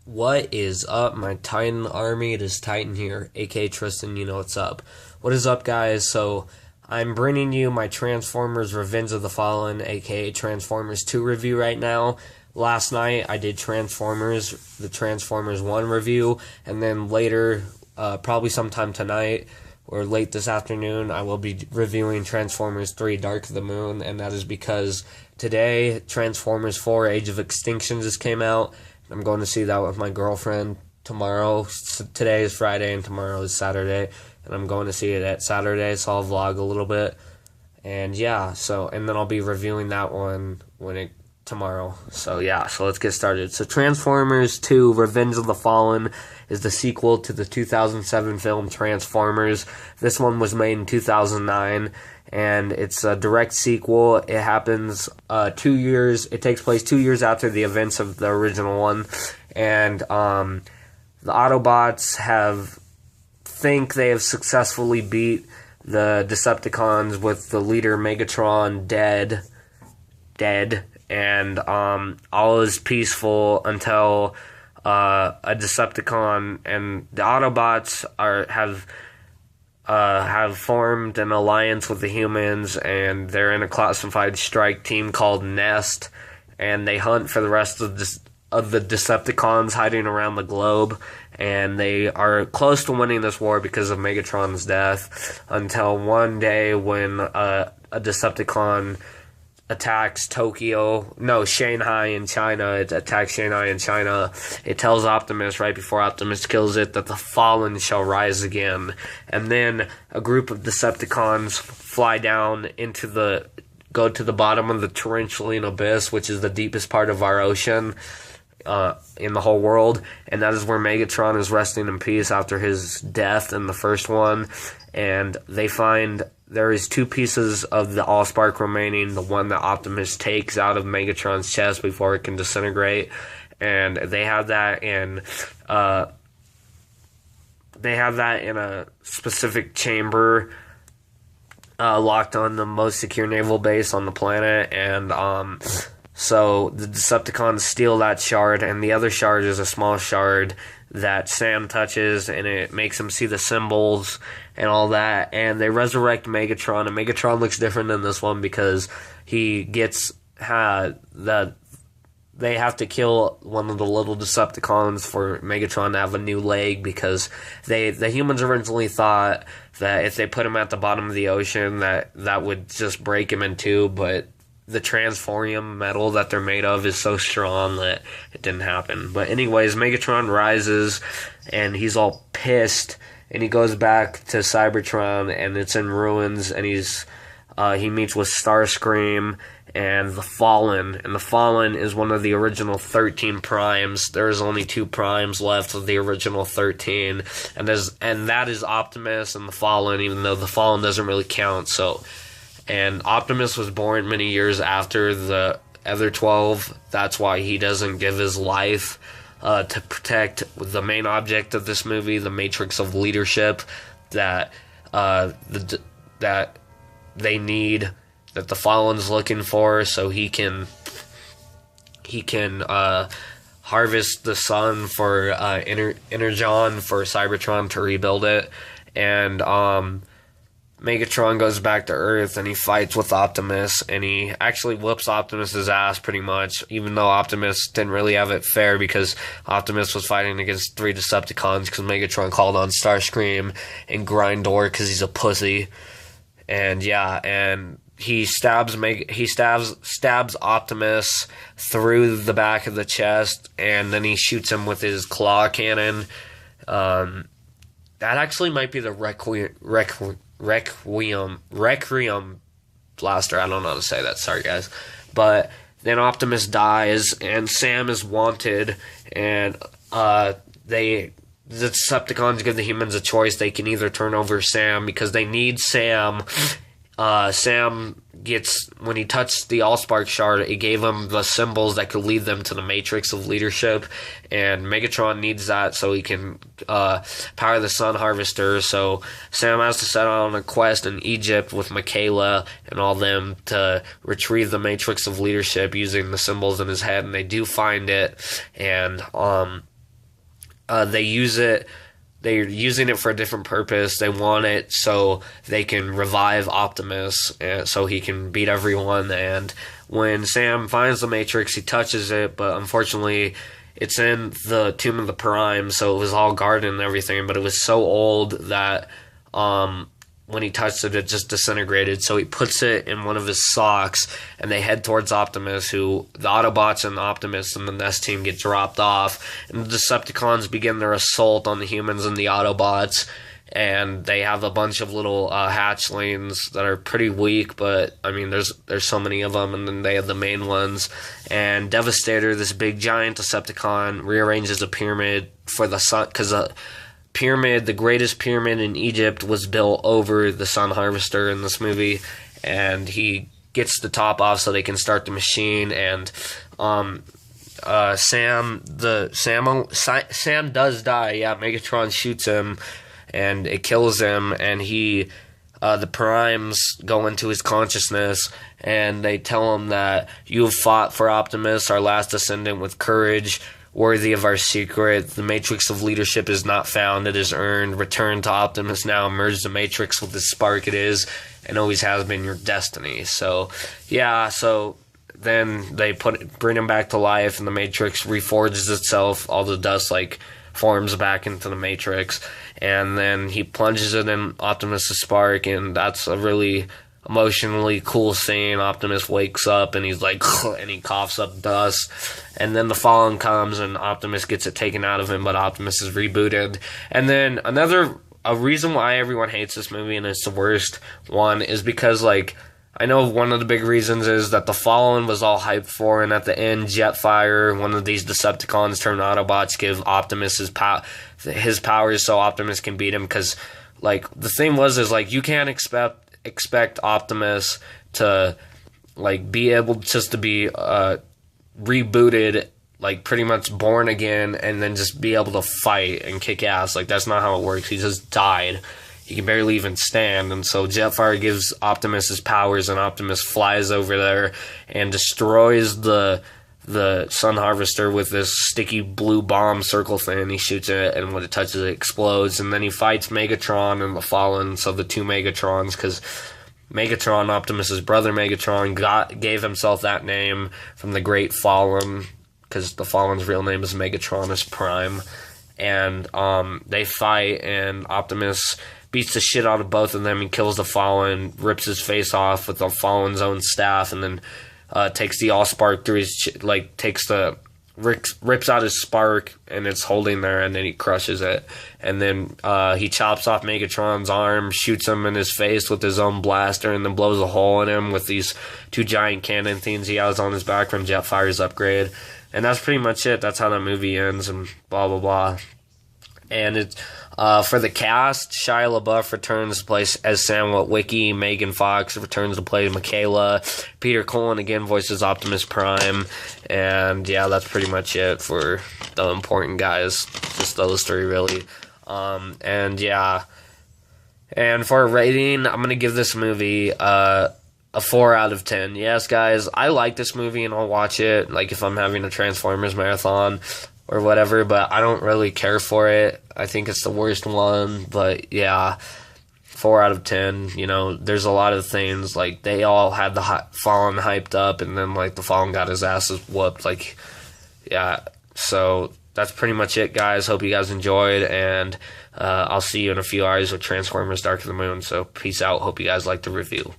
What is up, my Titan army? It is Titan here, aka Tristan. You know what's up. What is up, guys? So, I'm bringing you my Transformers Revenge of the Fallen, aka Transformers 2 review right now. Last night, I did the Transformers 1 review, and then later, probably sometime tonight or late this afternoon, I will be reviewing Transformers 3 Dark of the Moon, and that is because today, Transformers 4 Age of Extinction just came out. I'm going to see that with my girlfriend tomorrow. Today is Friday and tomorrow is Saturday, and I'm going to see it at Saturday, so I'll vlog a little bit. And yeah, and then I'll be reviewing that one tomorrow. So yeah, so let's get started. So Transformers 2 Revenge of the Fallen is the sequel to the 2007 film Transformers. This one was made in 2009, and it's a direct sequel. It happens it takes place 2 years after the events of the original one, and the Autobots think they have successfully beat the Decepticons with the leader Megatron dead, and all is peaceful until a Decepticon and the Autobots have formed an alliance with the humans, and they're in a classified strike team called Nest, and they hunt for the rest of the Decepticons hiding around the globe, and they are close to winning this war because of Megatron's death, until one day when a Decepticon attacks Shanghai in China. It attacks Shanghai in China. It tells Optimus right before Optimus kills it that the Fallen shall rise again. And then a group of Decepticons fly down go to the bottom of the Tarantulan Abyss, which is the deepest part of our ocean in the whole world. And that is where Megatron is resting in peace after his death in the first one. And they find there is two pieces of the Allspark remaining, the one that Optimus takes out of Megatron's chest before it can disintegrate, and they have that in a specific chamber locked on the most secure naval base on the planet, and so the Decepticons steal that shard, and the other shard is a small shard that Sam touches, and it makes him see the symbols and all that, and they resurrect Megatron, and Megatron looks different in this one because he gets they have to kill one of the little Decepticons for Megatron to have a new leg, because the humans originally thought that if they put him at the bottom of the ocean that would just break him in two, but the transformium metal that they're made of is so strong that it didn't happen. But anyways, Megatron rises, and he's all pissed, and he goes back to Cybertron, and it's in ruins, and he meets with Starscream and the Fallen, and the Fallen is one of the original 13 primes. There's only 2 primes left of the original 13, and that is Optimus and the Fallen, even though the Fallen doesn't really count. And Optimus was born many years after the other 12. That's why he doesn't give his life to protect the main object of this movie, the Matrix of Leadership, that they need, that the Fallen's looking for, so he can harvest the sun for Energon for Cybertron to rebuild it. And Megatron goes back to Earth, and he fights with Optimus, and he actually whoops Optimus's ass pretty much, even though Optimus didn't really have it fair, because Optimus was fighting against 3 Decepticons because Megatron called on Starscream and Grindor because he's a pussy. And yeah, and he stabs Optimus through the back of the chest, and then he shoots him with his claw cannon. That actually might be the Requiem blaster. I don't know how to say that. Sorry, guys. But then Optimus dies, and Sam is wanted, and the Decepticons give the humans a choice. They can either turn over Sam, because they need Sam. Sam when he touched the Allspark shard, it gave him the symbols that could lead them to the Matrix of Leadership, and Megatron needs that so he can power the Sun Harvester. So Sam has to set out on a quest in Egypt with Michaela and all them to retrieve the Matrix of Leadership using the symbols in his head, and they do find it, and they use it. They're using it for a different purpose. They want it so they can revive Optimus, so he can beat everyone. And when Sam finds the Matrix, he touches it, but unfortunately, it's in the Tomb of the Prime, so it was all guarded and everything. But it was so old that when he touched it, it just disintegrated. So he puts it in one of his socks, and they head towards Optimus, who the Autobots and Optimus and the Nest team get dropped off. And the Decepticons begin their assault on the humans and the Autobots. And they have a bunch of little hatchlings that are pretty weak, but I mean, there's so many of them, and then they have the main ones. And Devastator, this big giant Decepticon, rearranges a pyramid for the sun, because pyramid, the greatest pyramid in Egypt, was built over the Sun Harvester in this movie, and he gets the top off so they can start the machine. And Sam does die. Yeah, Megatron shoots him, and it kills him, and the Primes go into his consciousness, and they tell him that you have fought for Optimus, our last descendant, with courage worthy of our secret. The matrix of leadership is not found, it is earned. Return to Optimus now, merge the matrix with the spark it is, and always has been your destiny. So, yeah, so then they bring him back to life, and the matrix reforges itself. All the dust, forms back into the matrix, and then he plunges it in Optimus' spark, and that's a really emotionally cool scene. Optimus wakes up and he's like, and he coughs up dust, and then the Fallen comes and Optimus gets it taken out of him, but Optimus is rebooted. And then a reason why everyone hates this movie and it's the worst one is because, I know one of the big reasons is that the Fallen was all hyped for, and at the end, Jetfire, one of these Decepticons turned Autobots, give Optimus his powers so Optimus can beat him, because, the thing is, you can't expect Optimus to be able just to be rebooted, pretty much born again, and then just be able to fight and kick ass. That's not how it works. He just died. He can barely even stand, and so Jetfire gives Optimus his powers, and Optimus flies over there and destroys the Sun Harvester with this sticky blue bomb circle thing. He shoots it, and when it touches it, explodes. And then he fights Megatron and the Fallen, so the two Megatrons, because Megatron, Optimus's brother Megatron, gave himself that name from the Great Fallen, because the Fallen's real name is Megatronus Prime. And they fight, and Optimus beats the shit out of both of them. He kills the Fallen, rips his face off with the Fallen's own staff, and then takes the Allspark through his rips out his spark, and it's holding there, and then he crushes it. And then he chops off Megatron's arm, shoots him in his face with his own blaster, and then blows a hole in him with these two giant cannon things he has on his back from Jetfire's upgrade. And that's pretty much it. That's how the movie ends, and blah, blah, blah. And it's for the cast, Shia LaBeouf returns to play as Sam Witwicky. Megan Fox returns to play Michaela. Peter Cullen again voices Optimus Prime. And yeah, that's pretty much it for the important guys. Just those three, really. And yeah. And for a rating, I'm going to give this movie a 4 out of 10. Yes, guys, I like this movie and I'll watch it, if I'm having a Transformers marathon or whatever, but I don't really care for it. I think it's the worst one, but yeah, 4 out of 10. There's a lot of things, they all had the Fallen hyped up, and then, the Fallen got his asses whooped, yeah, so that's pretty much it, guys. Hope you guys enjoyed, and I'll see you in a few hours with Transformers Dark of the Moon, so peace out. Hope you guys like the review.